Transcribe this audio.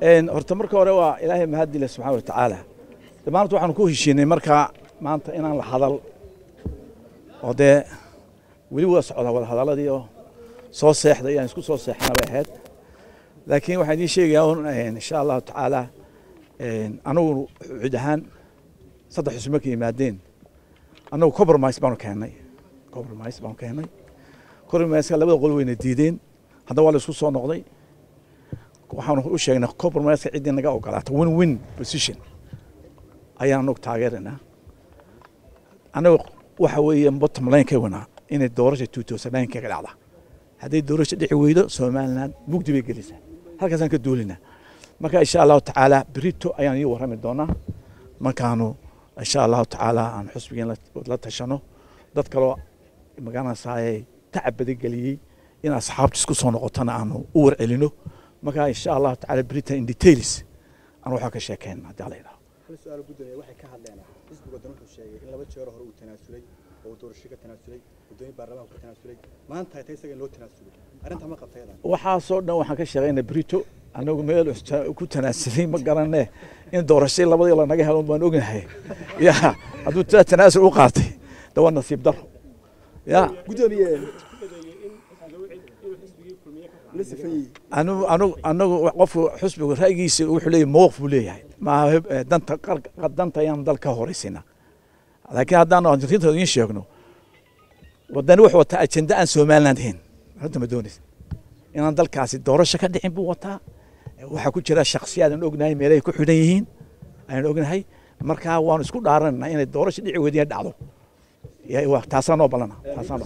إن أرتمرك وروا إلهي مهدي الله سبحانه وتعالى لما أنتوا عن كوه شيء مركا ما أنت إن الحضر وده ولي واسع ولا هذا ديو صوص صحيح يعني اسكو صوص صحيح أنا بهاد لكن واحد شيء يقول إن شاء الله تعالى أنا عدهان صدق اسمك مادين أنا كبر ما يسمعون كهني كبر ما يسمعون كهني كبر ما يسمع لبده قلوين الديدين هذا هو اللي اسكو صار نقضي waxaan u sheegnay compromise cid inaga ogolaato win position ayaan og taageernaa anagu waxa weeyaan bottom line ka wana inay doorasho 2009 ka dhacdo haddii doorasho dhici weydo Soomaaliland mugdi bay gelisay halkaas aan ka duulinaa marka insha Allah taala brito ayaan ii warami doonaa markaanu insha Allah taala aan xusbigan la tashano dad kale magaanaasay tacabada galiyay in asxaabtu isku soo noqotana aanu u warcelino marka insha Allah taala brita in details aan waxa ka sheekeen hadii la yiraahdo su'aal gudoomiye waxay ka hadleen xisbiga waddan wuxuu sheegay in laba jeer hore uu tanaasulay oo doorasho ka tanaasulay gudoomiye baarlamaanka ka tanaasulay maanta ay isaga loo tanaasulay arinta ma qabtaydan waxa soo dhan waxaan ka sheegaynaa brito anagu meel ku tanaasulay ma garanay in doorasho labadii la naga helo baan ognahay ya haduu tanaasul u qaatay dawa nasiib daro ya gudoomiye أنا وقف حسب رأيي وحلي موقف ليه ما دنت أيام ذلك هوريسنا لكن هذا أنا نريد أن يشجعنا ودنا وح وتأجند أن Somaliland هين هذا مدونس إن ذلك عسى دورة شكل دحين بوطا وحكون شراء شخصيات نوجناي ملاي كحديين أنا نوجناي مركها وانس كل دارنا إن الدورة شدي عودية دعوة يا وقت حسنا وبلنا حسنا